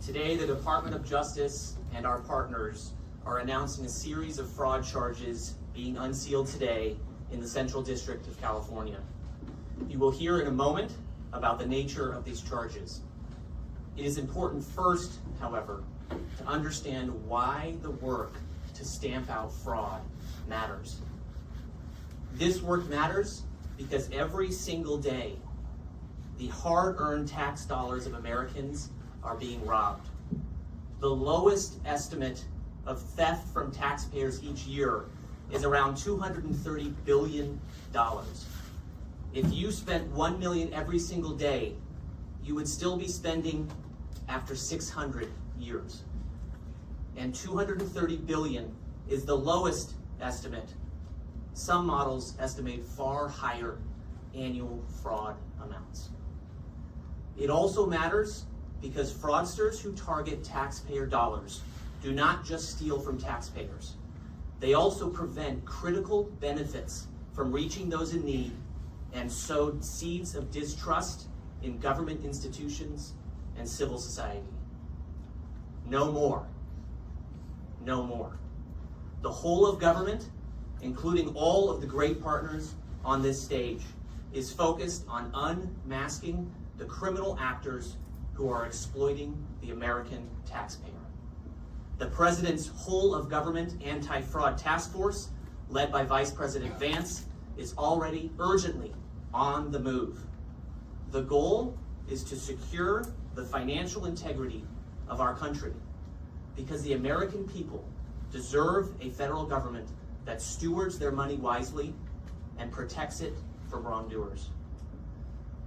Today, the Department of Justice and our partners are announcing a series of fraud charges being unsealed today in the Central District of California. You will hear in a moment about the nature of these charges. It is important first, however, to understand why the work to stamp out fraud matters. This work matters because every single day, the hard-earned tax dollars of Americans are being robbed. The lowest estimate of theft from taxpayers each year is around $230 billion. If you spent $1 million every single day, you would still be spending after 600 years. And $230 billion is the lowest estimate. Some models estimate far higher annual fraud amounts. It also matters because fraudsters who target taxpayer dollars do not just steal from taxpayers. They also prevent critical benefits from reaching those in need and sow seeds of distrust in government institutions and civil society. No more. No more. The whole of government, including all of the great partners on this stage, is focused on unmasking the criminal actors who are exploiting the American taxpayer. The President's whole of government anti-fraud task force, led by Vice President Vance, is already urgently on the move. The goal is to secure the financial integrity of our country because the American people deserve a federal government that stewards their money wisely and protects it from wrongdoers.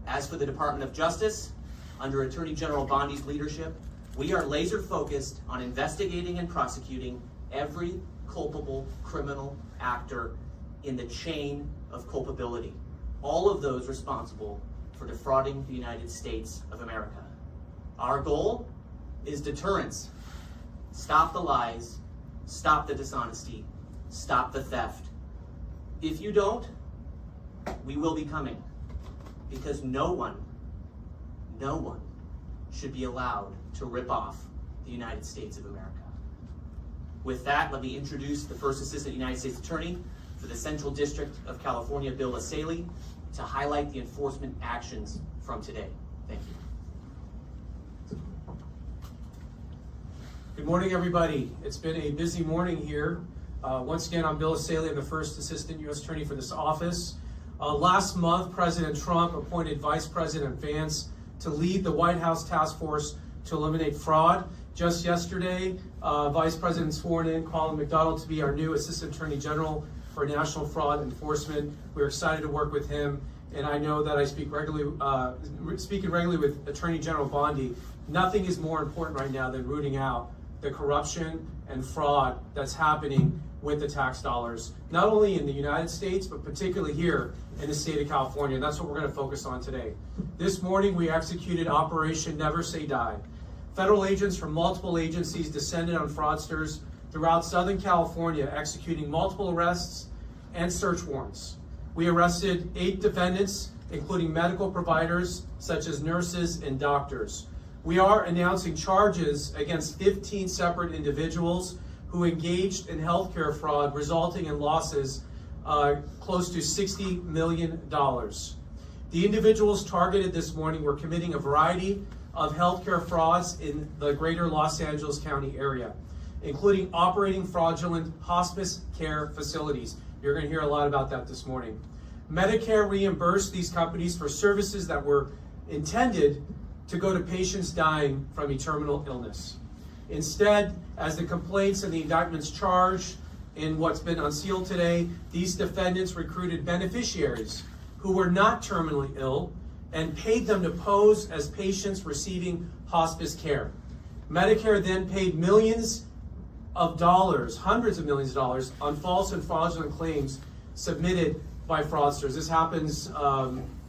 As for the Department of Justice, under Attorney General Bondi's leadership, we are laser focused on investigating and prosecuting every culpable criminal actor in the chain of culpability, all of those responsible for defrauding the United States of America. Our goal is deterrence. Stop the lies, stop the dishonesty, stop the theft. If you don't, we will be coming, because no one should be allowed to rip off the United States of America. With that, let me introduce the First Assistant United States Attorney for the Central District of California, Bill Essayli, to highlight the enforcement actions from today. Thank you. Good morning, everybody. It's been a busy morning here. Once again, I'm Bill Essayli. I'm the First Assistant U.S. Attorney for this office. Last month, President Trump appointed Vice President Vance to lead the White House task force to eliminate fraud. Just yesterday, Vice President sworn in Colin McDonald to be our new Assistant Attorney General for National Fraud Enforcement. We're excited to work with him, and I know that I speaking regularly with Attorney General Bondi. Nothing is more important right now than rooting out the corruption and fraud that's happening with the tax dollars, not only in the United States, but particularly here in the state of California. And that's what we're going to focus on today. This morning, we executed Operation Never Say Die. Federal agents from multiple agencies descended on fraudsters throughout Southern California, executing multiple arrests and search warrants. We arrested 8 defendants, including medical providers such as nurses and doctors. We are announcing charges against 15 separate individuals who engaged in healthcare fraud, resulting in losses close to $60 million. The individuals targeted this morning were committing a variety of healthcare frauds in the greater Los Angeles County area, including operating fraudulent hospice care facilities. You're going to hear a lot about that this morning. Medicare reimbursed these companies for services that were intended to go to patients dying from a terminal illness. Instead, as the complaints and the indictments charge in what's been unsealed today, these defendants recruited beneficiaries who were not terminally ill and paid them to pose as patients receiving hospice care. Medicare then paid millions of dollars, hundreds of millions of dollars, on false and fraudulent claims submitted by fraudsters. This happens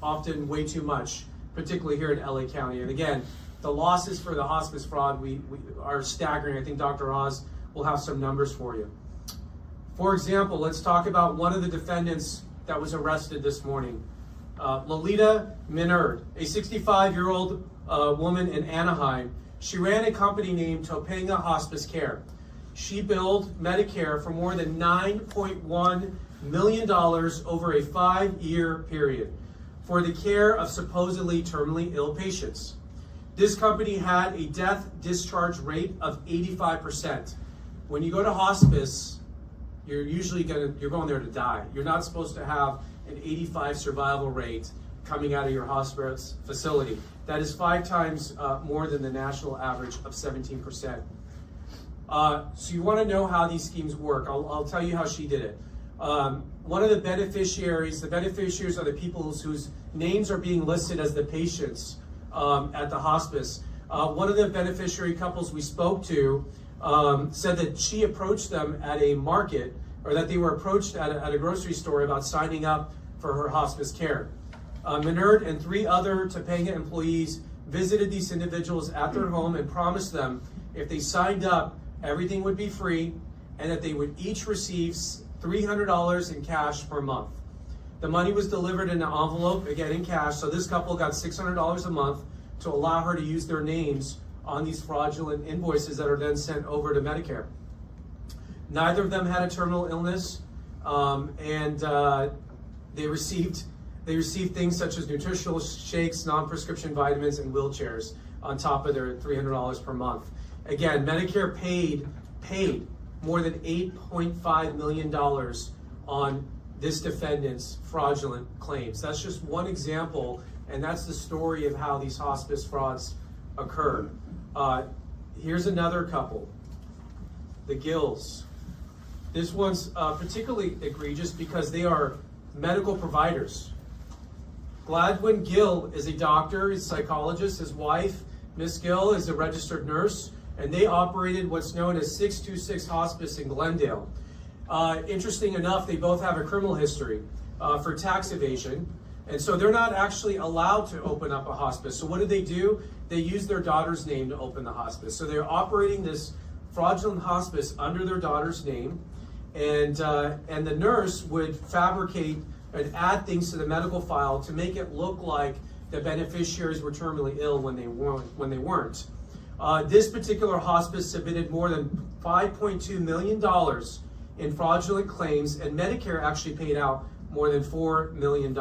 often way too much, particularly here in LA County. And again, the losses for the hospice fraud we are staggering. I think Dr. Oz will have some numbers for you. For example, let's talk about one of the defendants that was arrested this morning. Lolita Minard, a 65-year-old woman in Anaheim, She ran a company named Topanga Hospice Care. She billed Medicare for more than $9.1 million over a 5-year period for the care of supposedly terminally ill patients. This company had a death discharge rate of 85%. When you go to hospice, you're going there to die. You're not supposed to have an 85 survival rate coming out of your hospice facility. That is 5 times more than the national average of 17%. So you want to know how these schemes work. I'll tell you how she did it. One of the beneficiaries are the people whose names are being listed as the patients at the hospice. One of the beneficiary couples we spoke to said that she approached them at a market, or that they were approached at a grocery store about signing up for her hospice care. Menard and 3 other Topanga employees visited these individuals at their home and promised them if they signed up, everything would be free, and that they would each receive $300 in cash per month. The money was delivered in an envelope, again in cash, so this couple got $600 a month to allow her to use their names on these fraudulent invoices that are then sent over to Medicare. Neither of them had a terminal illness, and they received things such as nutritional shakes, non-prescription vitamins, and wheelchairs on top of their $300 per month. Again, Medicare paid more than $8.5 million on this defendant's fraudulent claims. That's just one example, and that's the story of how these hospice frauds occur. Here's another couple, the Gills. This one's particularly egregious because they are medical providers. Gladwin Gill is a doctor, he's a psychologist. His wife, Miss Gill, is a registered nurse, and they operated what's known as 626 Hospice in Glendale. Interesting enough, they both have a criminal history for tax evasion, and so they're not actually allowed to open up a hospice. So what do? They use their daughter's name to open the hospice. So they're operating this fraudulent hospice under their daughter's name, and the nurse would fabricate and add things to the medical file to make it look like the beneficiaries were terminally ill when they weren't. This particular hospice submitted more than $5.2 million in fraudulent claims, and Medicare actually paid out more than $4 million.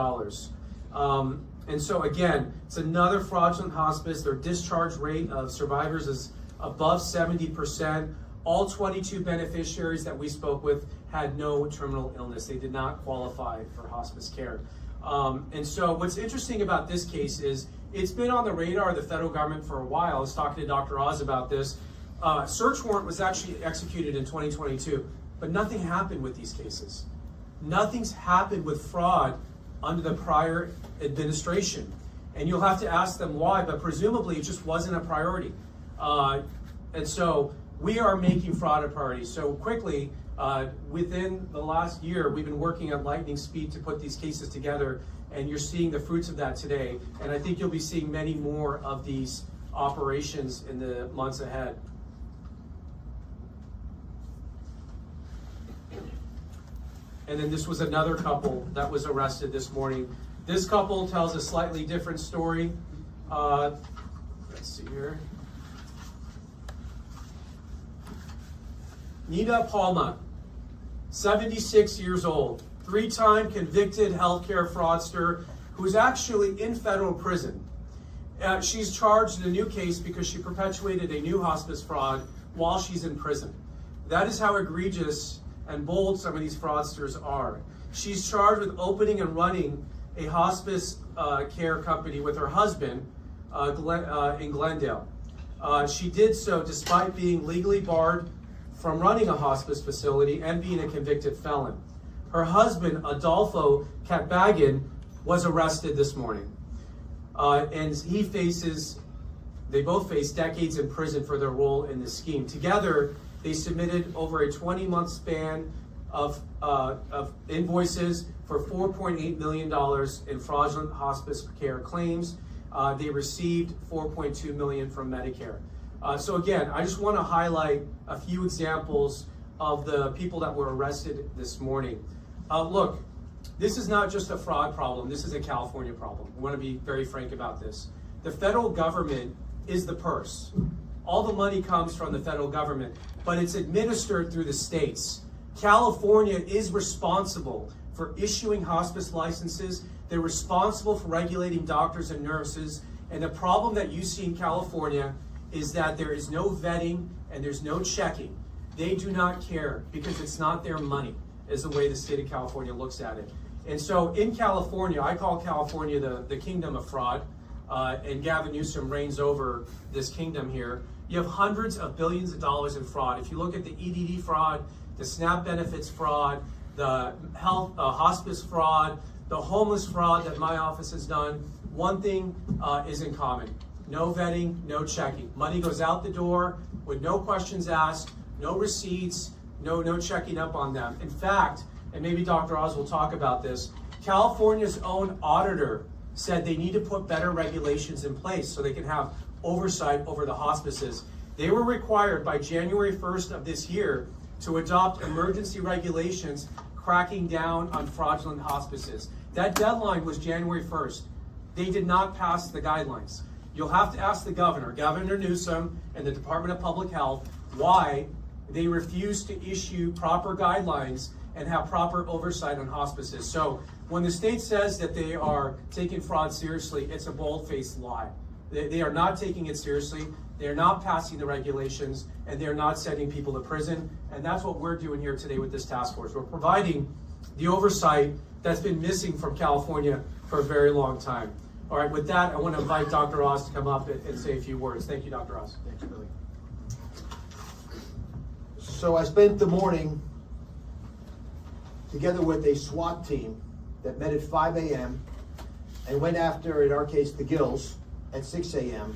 And so again, it's another fraudulent hospice. Their discharge rate of survivors is above 70%. All 22 beneficiaries that we spoke with had no terminal illness. They did not qualify for hospice care. And so what's interesting about this case is it's been on the radar of the federal government for a while. I was talking to Dr. Oz about this. Search warrant was actually executed in 2022, but nothing happened with these cases. Nothing's happened with fraud under the prior administration. And you'll have to ask them why, but presumably it just wasn't a priority. And so we are making fraud a priority. So quickly, within the last year, we've been working at lightning speed to put these cases together, and you're seeing the fruits of that today. And I think you'll be seeing many more of these operations in the months ahead. And then this was another couple that was arrested this morning. This couple tells a slightly different story. Let's see here. Nida Palma, 76 years old, 3-time convicted healthcare fraudster who's actually in federal prison. She's charged in a new case because she perpetuated a new hospice fraud while she's in prison. That is how egregious and bold some of these fraudsters are. She's charged with opening and running a hospice care company with her husband in Glendale. She did so despite being legally barred from running a hospice facility and being a convicted felon. Her husband, Adolfo Katbagan, was arrested this morning. And they both face decades in prison for their role in this scheme. Together, they submitted over a 20-month span of invoices for $4.8 million in fraudulent hospice care claims. They received $4.2 million from Medicare. So again, I just want to highlight a few examples of the people that were arrested this morning. Look, this is not just a fraud problem. This is a California problem. I want to be very frank about this. The federal government is the purse. all the money comes from the federal government, but it's administered through the states. California is responsible for issuing hospice licenses. They're responsible for regulating doctors and nurses. And the problem that you see in California is that there is no vetting and there's no checking. They do not care because it's not their money, is the way the state of California looks at it. And so in California, I call California the kingdom of fraud, and Gavin Newsom reigns over this kingdom here. You have hundreds of billions of dollars in fraud. If you look at the EDD fraud, the SNAP benefits fraud, the health hospice fraud, the homeless fraud that my office has done, one thing is in common. No vetting, no checking. Money goes out the door with no questions asked, no receipts, no checking up on them. In fact, and maybe Dr. Oz will talk about this, California's own auditor said they need to put better regulations in place so they can have oversight over the hospices. They were required by January 1st of this year to adopt emergency regulations cracking down on fraudulent hospices. That deadline was January 1st. They did not pass the guidelines. You'll have to ask the governor, Governor Newsom, and the Department of Public Health why they refuse to issue proper guidelines and have proper oversight on hospices. So when the state says that they are taking fraud seriously, it's a bold-faced lie. They are not taking it seriously. They are not passing the regulations, and they're not sending people to prison. And that's what we're doing here today with this task force. We're providing the oversight that's been missing from California for a very long time. All right, with that, I want to invite Dr. Oz to come up and say a few words. Thank you, Dr. Oz. Thanks, Billy. So I spent the morning together with a SWAT team that met at 5 a.m. and went after, in our case, the Gills at 6 a.m.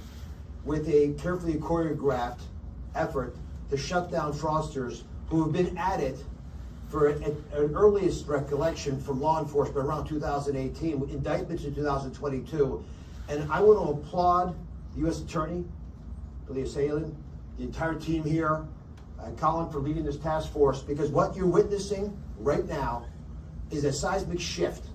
with a carefully choreographed effort to shut down fraudsters who have been at it for an earliest recollection from law enforcement around 2018, with indictments in 2022. And I want to applaud the U.S. Attorney, Bill Essayli, the entire team here, and Colin for leading this task force, because what you're witnessing right now is a seismic shift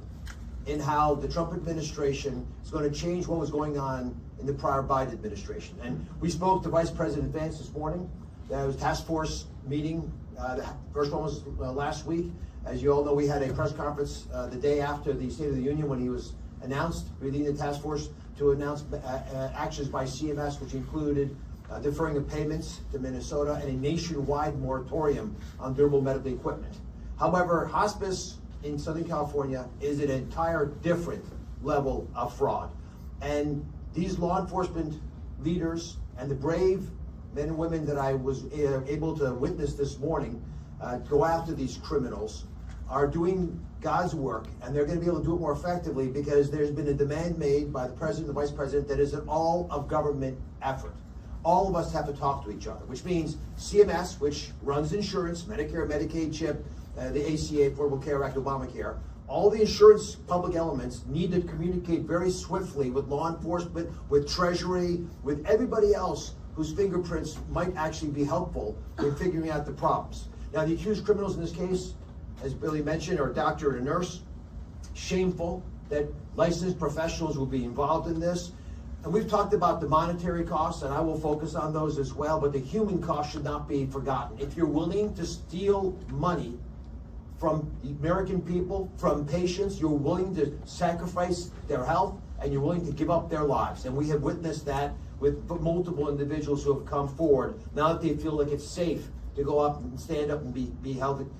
in how the Trump administration is going to change what was going on in the prior Biden administration. And we spoke to Vice President Vance this morning. There was a task force meeting. The first one was last week. As you all know, we had a press conference the day after the State of the Union when he was announced, leading the task force to announce actions by CMS, which included deferring of payments to Minnesota and a nationwide moratorium on durable medical equipment. However, hospice in Southern California is an entire different level of fraud. And these law enforcement leaders and the brave men and women that I was able to witness this morning go after these criminals are doing God's work, and they're going to be able to do it more effectively because there's been a demand made by the president and the vice president that is an all-of-government effort. All of us have to talk to each other, which means CMS, which runs insurance, Medicare, Medicaid, CHIP, the ACA, Affordable Care Act, Obamacare, all the insurance public elements need to communicate very swiftly with law enforcement, with Treasury, with everybody else whose fingerprints might actually be helpful in figuring out the problems. Now, the accused criminals in this case, as Billy mentioned, are a doctor and a nurse. Shameful that licensed professionals will be involved in this. And we've talked about the monetary costs, and I will focus on those as well, but the human cost should not be forgotten. If you're willing to steal money from the American people, from patients, you're willing to sacrifice their health, and you're willing to give up their lives. And we have witnessed that with multiple individuals who have come forward now that they feel like it's safe to go up and stand up and be held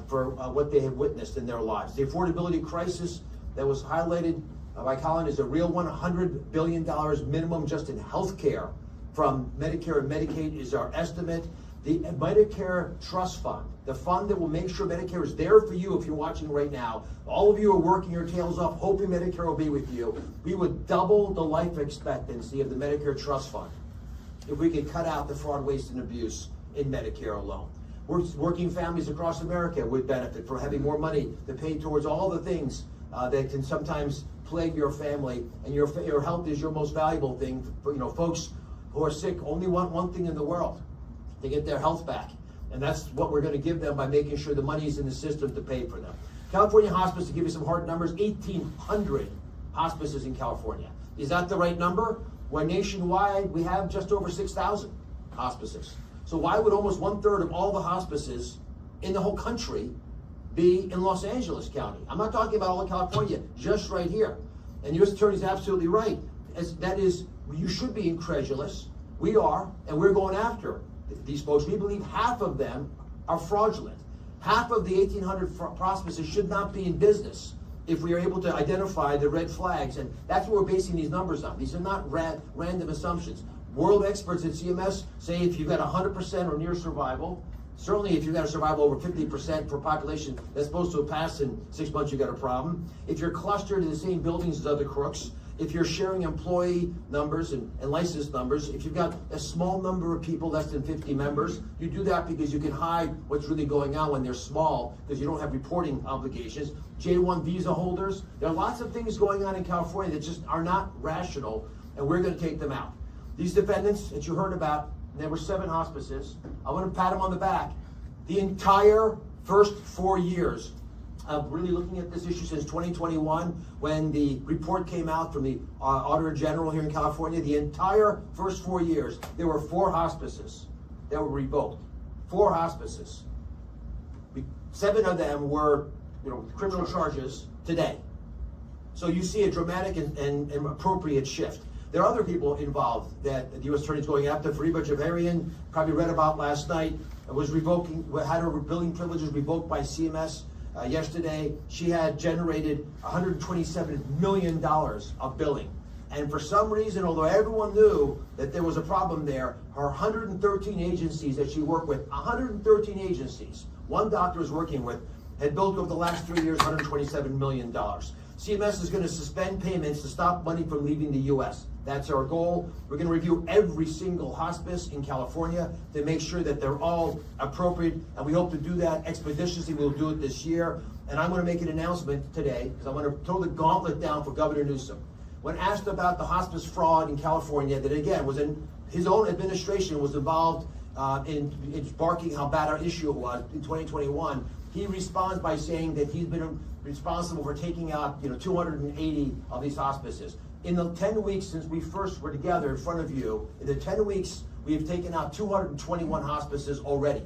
for what they have witnessed in their lives. The affordability crisis that was highlighted by Colin is a real one. $100 billion minimum just in health care from Medicare and Medicaid is our estimate. The Medicare Trust Fund, the fund that will make sure Medicare is there for you if you're watching right now. All of you are working your tails off, hoping Medicare will be with you. We would double the life expectancy of the Medicare Trust Fund if we could cut out the fraud, waste, and abuse in Medicare alone. Working families across America would benefit from having more money to pay towards all the things that can sometimes plague your family, and your health is your most valuable thing. Folks who are sick only want one thing in the world: to get their health back. And that's what we're going to give them by making sure the money is in the system to pay for them. California hospice, to give you some hard numbers, 1,800 hospices in California. Is that the right number? when nationwide we have just over 6,000 hospices. So why would almost 1/3 of all the hospices in the whole country be in Los Angeles County? I'm not talking about all of California, just right here. And the U.S. Attorney is absolutely right. That is, you should be incredulous. We are, and we're going after these folks. We believe half of them are fraudulent. Half of the 1,800 hospices should not be in business if we are able to identify the red flags. And that's what we're basing these numbers on. These are not random assumptions. World experts at CMS say if you've got 100% or near survival, certainly if you've got a survival over 50% for a population that's supposed to pass in 6 months, you've got a problem. If you're clustered in the same buildings as other crooks, if you're sharing employee numbers and license numbers, if you've got a small number of people, less than 50 members, you do that because you can hide what's really going on when they're small, because you don't have reporting obligations. J-1 visa holders, there are lots of things going on in California that just are not rational, and we're going to take them out. These defendants that you heard about, there were 7 hospices. I want to pat them on the back. The entire first 4 years of really looking at this issue since 2021, when the report came out from the Auditor General here in California, the entire first 4 years, there were 4 hospices that were revoked. 4 hospices. 7 of them were, criminal charges today. So you see a dramatic and appropriate shift. There are other people involved that the U.S. Attorney is going after. Fariba Javarian, probably read about last night, had her billing privileges revoked by CMS yesterday. She had generated $127 million of billing. And for some reason, although everyone knew that there was a problem there, her 113 agencies that she worked with, 113 agencies, one doctor was working with, had billed over the last 3 years $127 million. CMS is going to suspend payments to stop money from leaving the U.S. That's our goal. We're going to review every single hospice in California to make sure that they're all appropriate, and we hope to do that expeditiously. We'll do it this year. And I'm going to make an announcement today, because I want to throw the gauntlet down for Governor Newsom. When asked about the hospice fraud in California, that again was in his own administration was involved in barking how bad our issue was in 2021, he responds by saying that he's been responsible for taking out 280 of these hospices. In the 10 weeks since we first were together in front of you, in the 10 weeks, we have taken out 221 hospices already.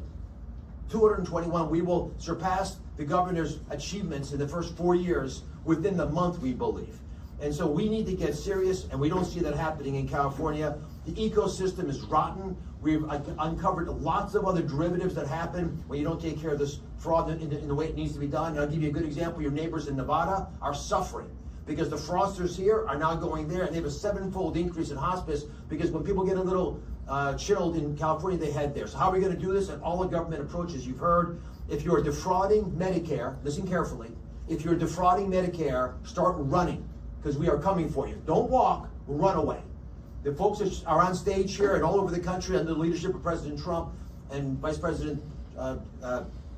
221. We will surpass the governor's achievements in the first 4 years within the month, we believe. And so we need to get serious, and we don't see that happening in California. The ecosystem is rotten. We've uncovered lots of other derivatives that happen when you don't take care of this fraud in the way it needs to be done. And I'll give you a good example. Your neighbors in Nevada are suffering because the fraudsters here are now going there, and they have a 7-fold increase in hospice because when people get a little chilled in California, they head there. So how are we going to do this? And all the government approaches you've heard. If you're defrauding Medicare, listen carefully. If you're defrauding Medicare, start running, because we are coming for you. Don't walk, run away. The folks that are on stage here and all over the country under the leadership of President Trump and Vice President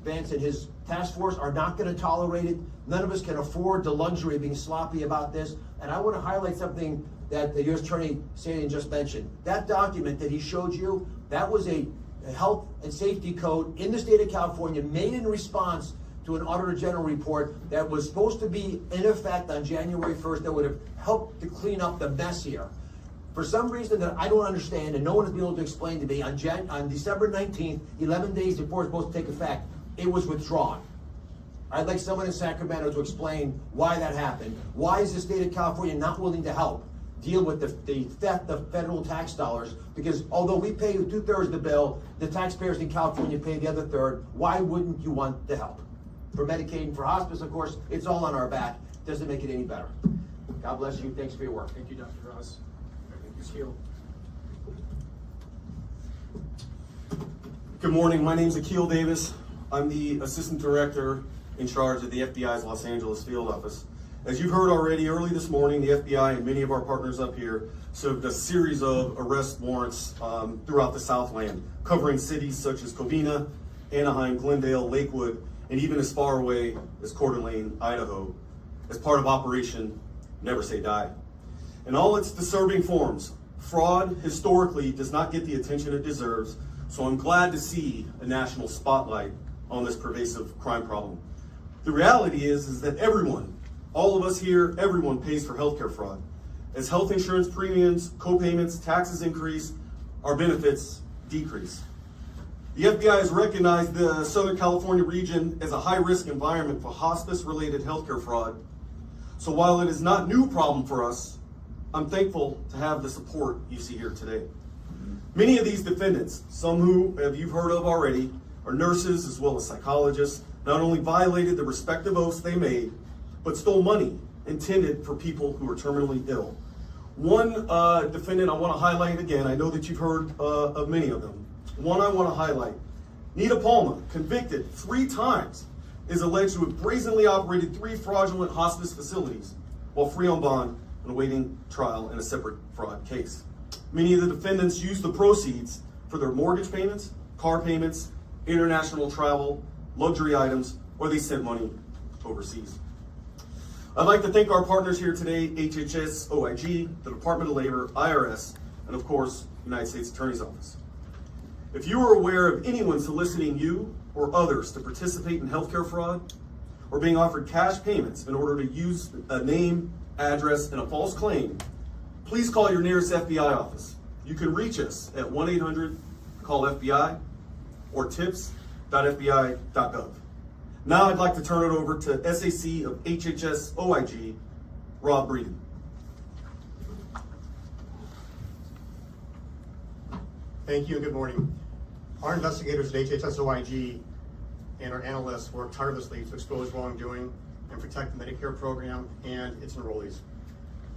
Vance and his task force are not going to tolerate it. None of us can afford the luxury of being sloppy about this. And I want to highlight something that the U.S. Attorney Essayli just mentioned. That document that he showed you, that was a health and safety code in the state of California made in response to an Auditor General report that was supposed to be in effect on January 1st that would have helped to clean up the mess here. For some reason that I don't understand and no one has been able to explain to me, on December 19th, 11 days before it's supposed to take effect, it was withdrawn. I'd like someone in Sacramento to explain why that happened. Why is the state of California not willing to help deal with the theft of federal tax dollars? Because although we pay 2/3 of the bill, the taxpayers in California pay the other third. Why wouldn't you want to help? For Medicaid and for hospice, of course, it's all on our back. Doesn't make it any better. God bless you. Thanks for your work. Thank you, Dr. Oz. Thank you. Good morning. My name is Akil Davis. I'm the Assistant Director in charge of the FBI's Los Angeles Field Office. As you've heard already, early this morning, the FBI and many of our partners up here served a series of arrest warrants throughout the Southland, covering cities such as Covina, Anaheim, Glendale, Lakewood, and even as far away as Coeur d'Alene, Idaho, as part of Operation Never Say Die. In all its disturbing forms, fraud historically does not get the attention it deserves, so I'm glad to see a national spotlight on this pervasive crime problem. The reality is that everyone, all of us here, everyone pays for healthcare fraud. As health insurance premiums, co-payments, taxes increase, our benefits decrease. The FBI has recognized the Southern California region as a high-risk environment for hospice-related healthcare fraud. So while it is not a new problem for us, I'm thankful to have the support you see here today. Many of these defendants, some who you've heard of already, are nurses as well as psychologists, not only violated the respective oaths they made, but stole money intended for people who are terminally ill. One defendant I want to highlight again, I know that you've heard of many of them. One I want to highlight, Nita Palma, convicted 3 times, is alleged to have brazenly operated 3 fraudulent hospice facilities while free on bond and awaiting trial in a separate fraud case. Many of the defendants used the proceeds for their mortgage payments, car payments, international travel, luxury items, or they sent money overseas. I'd like to thank our partners here today, HHS, OIG, the Department of Labor, IRS, and of course, United States Attorney's Office. If you are aware of anyone soliciting you or others to participate in healthcare fraud or being offered cash payments in order to use a name, address, and a false claim, please call your nearest FBI office. You can reach us at 1-800-CALL-FBI or tips.fbi.gov. Now I'd like to turn it over to SAC of HHS OIG, Rob Breeden. Thank you and good morning. Our investigators at HHS OIG and our analysts work tirelessly to expose wrongdoing and protect the Medicare program and its enrollees.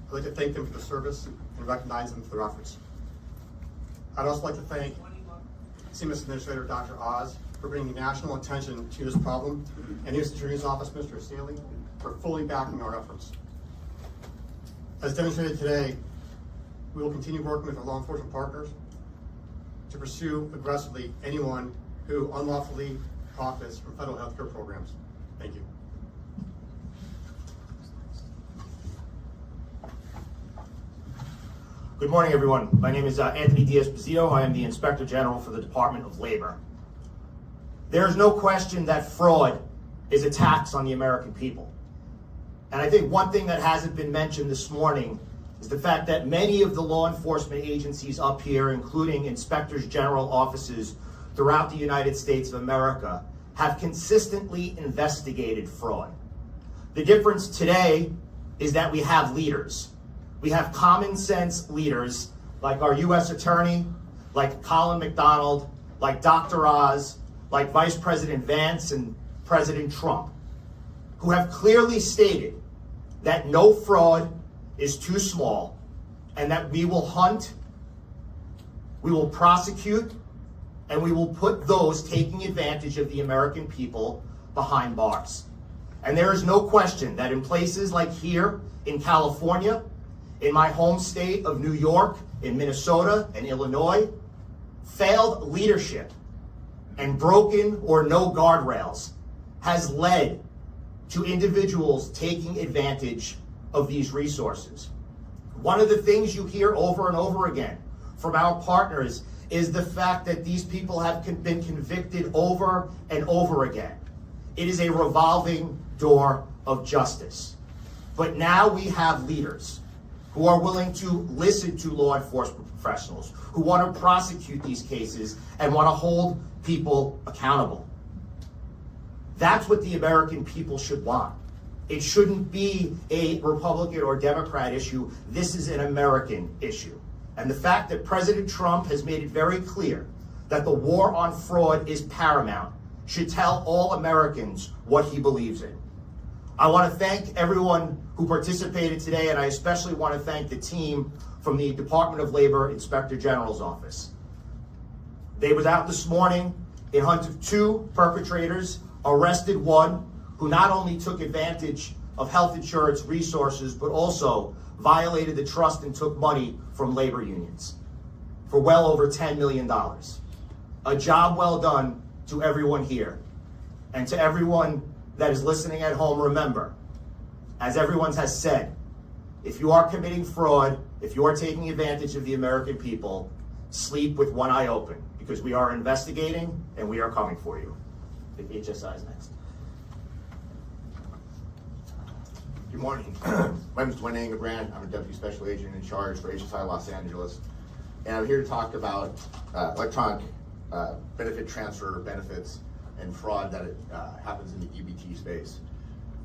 I'd like to thank them for the service and recognize them for their efforts. I'd also like to thank CMS Administrator Dr. Oz for bringing national attention to this problem, and the U.S. Attorney's Office, Mr. Essayli, for fully backing our efforts. As demonstrated today, we will continue working with our law enforcement partners to pursue aggressively anyone who unlawfully profits from federal health care programs. Thank you. Good morning, everyone. My name is Anthony Diaz-Pizito. I am the Inspector General for the Department of Labor. There is no question that fraud is a tax on the American people. And I think one thing that hasn't been mentioned this morning is the fact that many of the law enforcement agencies up here, including inspectors general offices throughout the United States of America, have consistently investigated fraud. The difference today is that we have leaders. We have common sense leaders like our U.S. Attorney, like Colin McDonald, like Dr. Oz, like Vice President Vance and President Trump, who have clearly stated that no fraud is too small and that we will hunt, we will prosecute, and we will put those taking advantage of the American people behind bars. And there is no question that in places like here in California, in my home state of New York, in Minnesota and Illinois, failed leadership and broken or no guardrails has led to individuals taking advantage of these resources. One of the things you hear over and over again from our partners is the fact that these people have been convicted over and over again. It is a revolving door of justice. But now we have leaders who are willing to listen to law enforcement professionals, who want to prosecute these cases and want to hold people accountable. That's what the American people should want. It shouldn't be a Republican or Democrat issue. This is an American issue. And the fact that President Trump has made it very clear that the war on fraud is paramount should tell all Americans what he believes in. I want to thank everyone who participated today, and I especially want to thank the team from the Department of Labor Inspector General's office. They was out this morning in hunt of 2 perpetrators, arrested 1 who not only took advantage of health insurance resources, but also violated the trust and took money from labor unions for well over $10 million. A job well done to everyone here. And to everyone that is listening at home, remember, as everyone has said, if you are committing fraud, if you are taking advantage of the American people, sleep with one eye open, because we are investigating and we are coming for you. The HSI is next. Good morning. My name is Dwayne Angebrandt. I'm a Deputy Special Agent in charge for HSI Los Angeles. And I'm here to talk about electronic benefit transfer benefits and fraud that happens in the EBT space.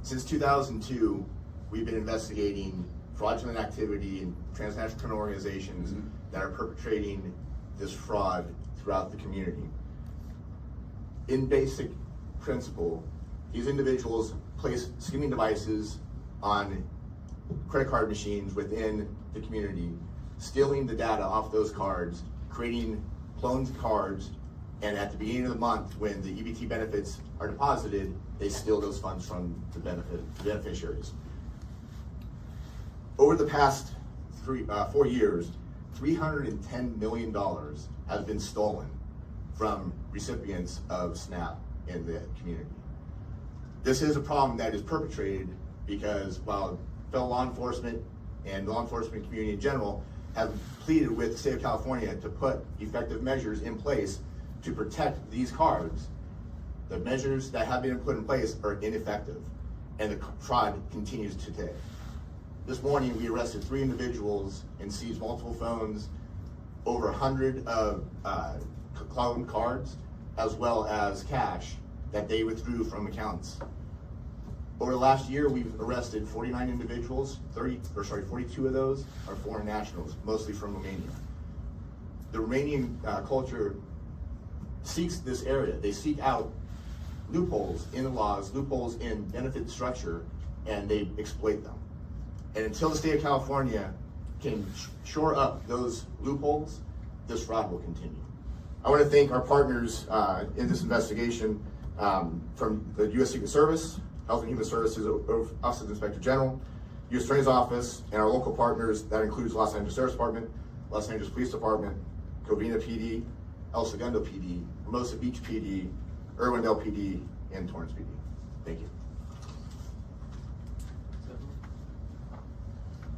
Since 2002, we've been investigating fraudulent activity in transnational criminal organizations that are perpetrating this fraud throughout the community. In basic principle, these individuals place skimming devices on credit card machines within the community, stealing the data off those cards, creating cloned cards, and at the beginning of the month, when the EBT benefits are deposited, they steal those funds from the beneficiaries. Over the past 4 years, $310 million has been stolen from recipients of SNAP in the community. This is a problem that is perpetrated because while fellow law enforcement and the law enforcement community in general have pleaded with the state of California to put effective measures in place to protect these cards, the measures that have been put in place are ineffective, and the fraud continues today. This morning, we arrested 3 individuals and seized multiple phones, over 100 of cloned cards, as well as cash that they withdrew from accounts. Over the last year, we've arrested 49 individuals. 42 of those are foreign nationals, mostly from Romania. The Romanian culture seeks this area. They seek out loopholes in the laws, loopholes in benefit structure, and they exploit them. And until the state of California can shore up those loopholes, this fraud will continue. I want to thank our partners in this investigation from the U.S. Secret Service, Health and Human Services Office of the Inspector General, U.S. Attorney's Office, and our local partners. That includes Los Angeles Sheriff's Department, Los Angeles Police Department, Covina PD, El Segundo PD, Hermosa Beach PD, Irwindale PD, and Torrance PD. Thank you.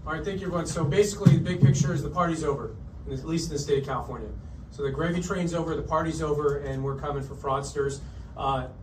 All right, thank you, everyone. So basically, the big picture is the party's over, at least in the state of California. So the gravy train's over, the party's over, and we're coming for fraudsters.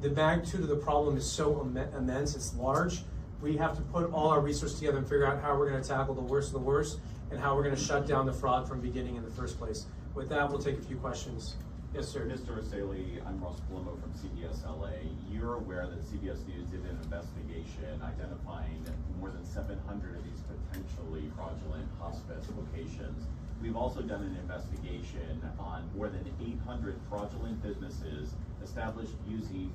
The magnitude of the problem is so immense, it's large. We have to put all our resources together and figure out how we're going to tackle the worst of the worst and how we're going to shut down the fraud from beginning in the first place. With that, we'll take a few questions. Yes, sir. Mr. Essayli, I'm Ross Palumbo from CBS LA. You're aware that CBS News did an investigation identifying more than 700 of these potentially fraudulent hospice locations. We've also done an investigation on more than 800 fraudulent businesses established using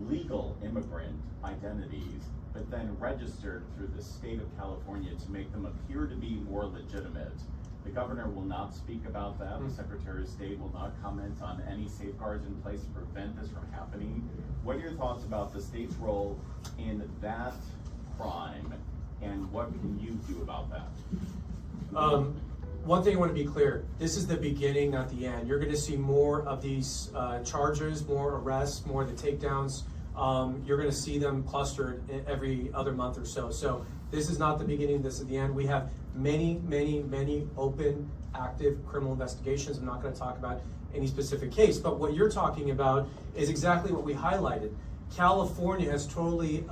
legal immigrant identities, but then registered through the state of California to make them appear to be more legitimate. The governor will not speak about that. The Secretary of State will not comment on any safeguards in place to prevent this from happening. What are your thoughts about the state's role in that crime, and what can you do about that? One thing I want to be clear, this is the beginning, not the end. You're going to see more of these charges, more arrests, more of the takedowns. You're going to see them clustered every other month or so. So this is not the beginning, this is the end. We have many open, active criminal investigations. I'm not going to talk about any specific case, but what you're talking about is exactly what we highlighted. California has totally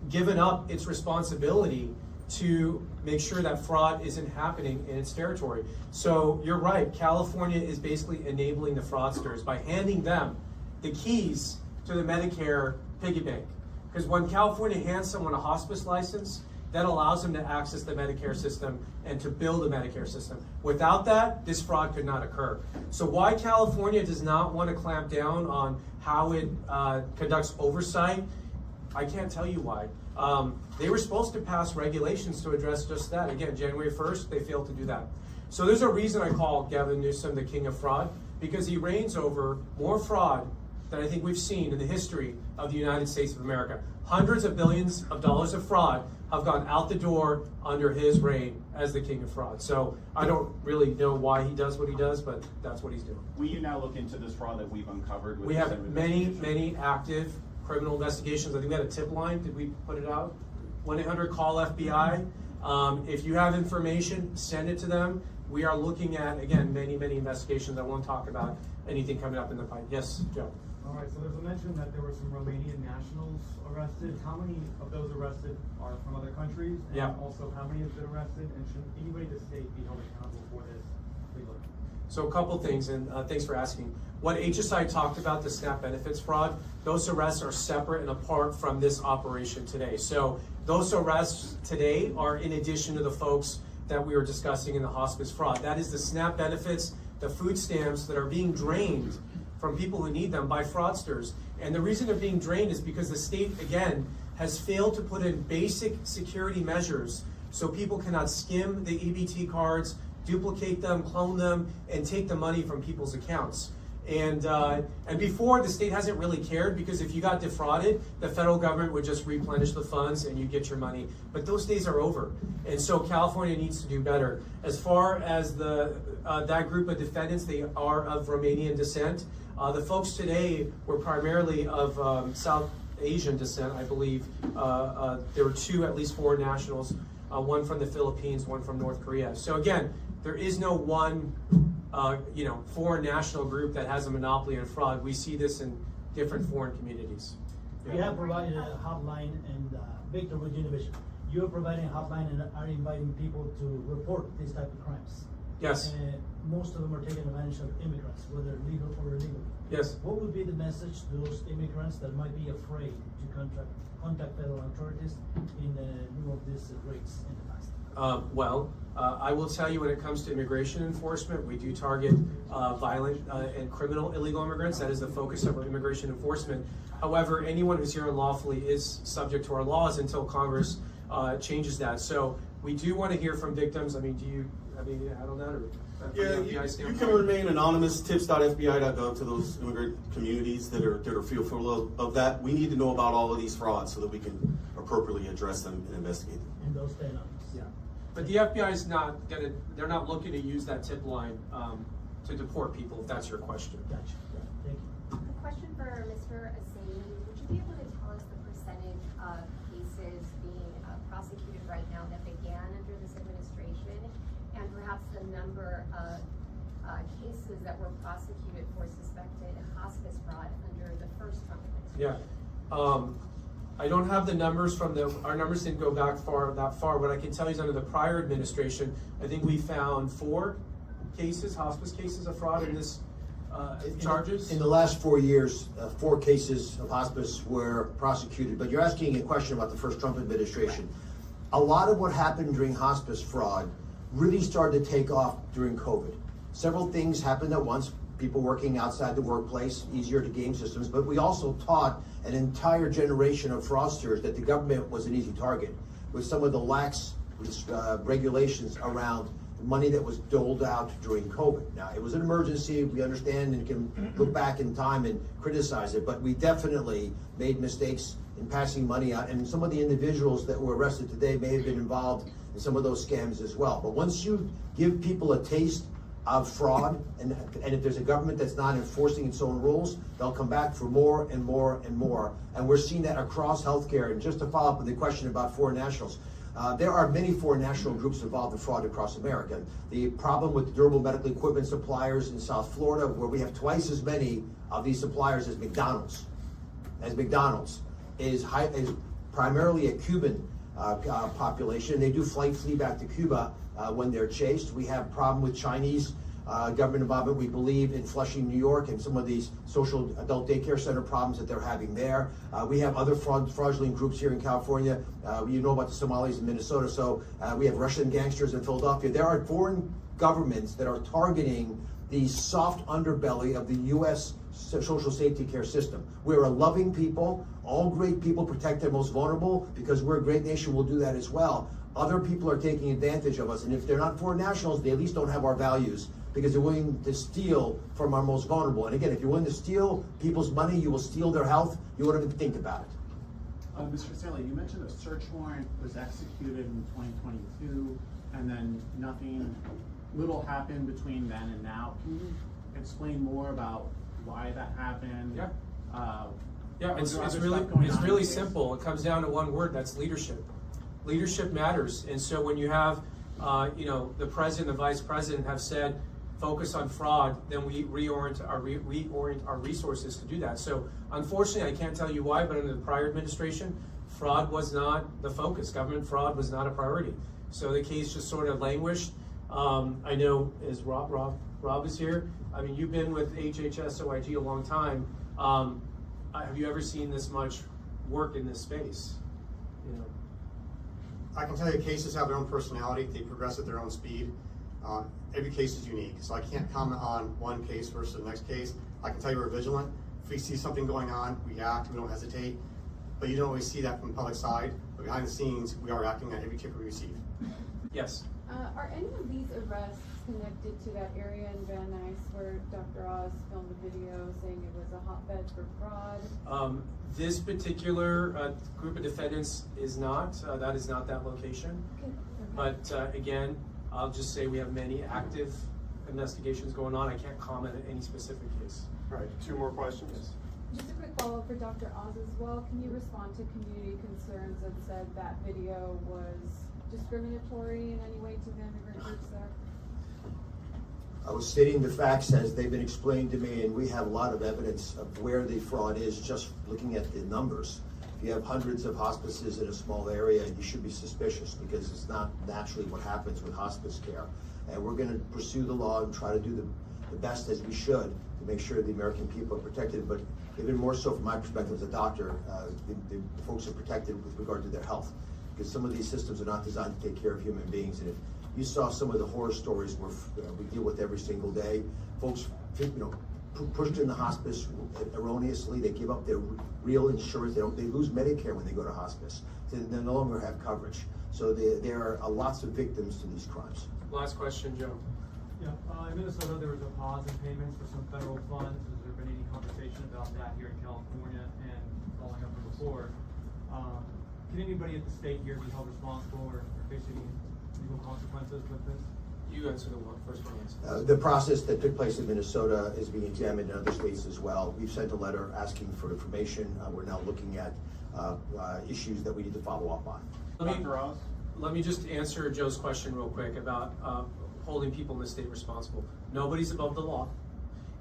given up its responsibility to make sure that fraud isn't happening in its territory. So you're right, California is basically enabling the fraudsters by handing them the keys to the Medicare piggy bank. Because when California hands someone a hospice license, that allows them to access the Medicare system and to build a Medicare system. Without that, this fraud could not occur. So why California does not want to clamp down on how it conducts oversight, I can't tell you why. They were supposed to pass regulations to address just that. Again, January 1st, they failed to do that. So there's a reason I call Gavin Newsom the king of fraud, because he reigns over more fraud than I think we've seen in the history of the United States of America. Hundreds of billions of dollars of fraud have gone out the door under his reign as the king of fraud. So I don't really know why he does what he does, but that's what he's doing. Will you now look into this fraud that we've uncovered? With we have many active criminal investigations. I think we had a tip line. Did we put it out? 1-800-CALL-FBI. If you have information, send it to them. We are looking at, again, many investigations. I won't talk about anything coming up in the pipe. Yes, Joe. All right, so there's a mention that there were some Romanian nationals arrested. How many of those arrested are from other countries? And Yeah. also, how many have been arrested? And should anybody in the state be held accountable for this legally? So a couple things, and thanks for asking. What HSI talked about, the SNAP benefits fraud, those arrests are separate and apart from this operation today. So those arrests today are in addition to the folks that we were discussing in the hospice fraud. That is the SNAP benefits, the food stamps that are being drained from people who need them by fraudsters. And the reason they're being drained is because the state, again, has failed to put in basic security measures so people cannot skim the EBT cards, duplicate them, clone them, and take the money from people's accounts. And before, the state hasn't really cared, because if you got defrauded, the federal government would just replenish the funds and you get your money. But those days are over. And so California needs to do better. As far as that group of defendants, they are of Romanian descent. The folks today were primarily of South Asian descent, I believe. There were two, at least, foreign nationals, one from the Philippines, one from North Korea. So again, there is no one foreign national group that has a monopoly on fraud. We see this in different foreign communities. We have provided a hotline, and Victor with Univision, you are providing a hotline and are inviting people to report these type of crimes. Yes. Most of them are taking advantage of immigrants, whether legal or illegal. Yes. What would be the message to those immigrants that might be afraid to contact federal authorities in lieu of these rates in the past? I will tell you, when it comes to immigration enforcement, we do target violent and criminal illegal immigrants. That is the focus of our immigration enforcement. However, anyone who's here unlawfully is subject to our laws until Congress changes that. So we do want to hear from victims. I mean, do you have any add on that? Or Yeah, you can remain anonymous, tips.fbi.gov, to those immigrant communities that are fearful of that. We need to know about all of these frauds so that we can appropriately address them and investigate them. And those stay anonymous. Yeah. But the FBI is they're not looking to use that tip line to deport people, if that's your question. Gotcha. Thank you. A question for Mr. Essayli. Would you be able to tell us the percentage of cases being prosecuted right now that began under this administration, and perhaps the number of cases that were prosecuted for suspected hospice fraud under the first Trump administration? Yeah. I don't have the numbers our numbers didn't go back that far. What I can tell you is under the prior administration, I think we found 4 cases, hospice cases of fraud in this charges. In the last 4 years, 4 cases of hospice were prosecuted. But you're asking a question about the first Trump administration. A lot of what happened during hospice fraud really started to take off during COVID. Several things happened at once. People working outside the workplace, easier to game systems, but we also taught an entire generation of fraudsters that the government was an easy target with some of the lax regulations around the money that was doled out during COVID. Now, it was an emergency, we understand and can look back in time and criticize it, but we definitely made mistakes in passing money out, and some of the individuals that were arrested today may have been involved in some of those scams as well. But once you give people a taste of fraud, and if there's a government that's not enforcing its own rules, they'll come back for more and more and more. And we're seeing that across healthcare. And just to follow up with the question about foreign nationals, there are many foreign national groups involved in fraud across America. The problem with the durable medical equipment suppliers in South Florida, where we have twice as many of these suppliers as McDonald's, is primarily a Cuban population. They do flee back to Cuba when they're chased. We have a problem with Chinese government involvement, we believe, in Flushing, New York, and some of these social adult daycare center problems that they're having there. We have other fraudulent groups here in California. You know about the Somalis in Minnesota, so we have Russian gangsters in Philadelphia. There are foreign governments that are targeting the soft underbelly of the U.S. social safety care system. We're a loving people. All great people protect their most vulnerable. Because we're a great nation, we'll do that as well. Other people are taking advantage of us, and if they're not foreign nationals, they at least don't have our values, because they're willing to steal from our most vulnerable. And again, if you're willing to steal people's money, you will steal their health. You won't even think about it. Mr. Essayli, you mentioned a search warrant was executed in 2022, and then little happened between then and now. Can you explain more about why that happened? Yeah, it's really simple. It comes down to one word, that's leadership. Leadership matters. And so when you have, the president, the vice president have said, focus on fraud, then we reorient our resources to do that. So unfortunately, I can't tell you why, but under the prior administration, fraud was not the focus. Government fraud was not a priority. So the case just sort of languished. I know as Rob is here. I mean, you've been with HHS OIG a long time. Have you ever seen this much work in this space? You know. I can tell you cases have their own personality. They progress at their own speed. Every case is unique, so I can't comment on one case versus the next case. I can tell you we're vigilant. If we see something going on, we act, we don't hesitate. But you don't always see that from the public side. But behind the scenes, we are acting on every tip we receive. Yes. Are any of these arrests connected to that area in Van Nuys where Dr. Oz filmed a video saying it was a hotbed for fraud? This particular group of defendants is not. That is not that location. Okay. But again, I'll just say we have many active investigations going on. I can't comment on any specific case. All right, 2 more questions. Yes. Just a quick follow-up for Dr. Oz as well. Can you respond to community concerns that said that video was discriminatory in any way to the immigrant groups there? I was stating the facts as they've been explained to me, and we have a lot of evidence of where the fraud is just looking at the numbers. If you have hundreds of hospices in a small area, you should be suspicious because it's not naturally what happens with hospice care. And we're going to pursue the law and try to do the best as we should to make sure the American people are protected, but even more so from my perspective as a doctor, the folks are protected with regard to their health, because some of these systems are not designed to take care of human beings. And if you saw some of the horror stories we deal with every single day, folks, pushed in the hospice erroneously, they give up their real insurance, they lose Medicare when they go to hospice, they no longer have coverage. So there are lots of victims to these crimes. Last question, Joe. Yeah, in Minnesota, there was a pause in payments for some federal funds. Has there been any conversation about that here in California? And following up from before, can anybody at the state here be held responsible or face any legal consequences with this? You answer the first one. The process that took place in Minnesota is being examined in other states as well. We've sent a letter asking for information. We're now looking at issues that we need to follow up on. Let me just answer Joe's question real quick about holding people in the state responsible. Nobody's above the law.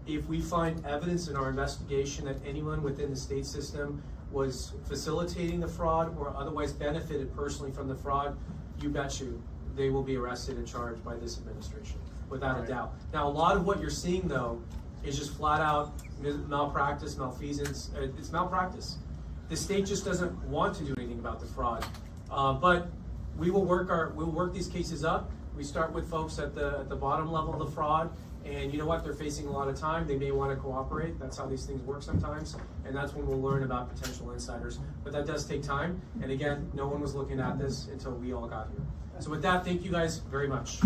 If we find evidence in our investigation that anyone within the state system was facilitating the fraud or otherwise benefited personally from the fraud, you bet you they will be arrested and charged by this administration, without a doubt. Now, a lot of what you're seeing, though, is just flat out malpractice, malfeasance. It's malpractice. The state just doesn't want to do anything about the fraud. But we will work these cases up. We start with folks at the bottom level of the fraud, and you know what? They're facing a lot of time. They may want to cooperate. That's how these things work sometimes, and that's when we'll learn about potential insiders. But that does take time, and again, no one was looking at this until we all got here. So with that, thank you guys very much.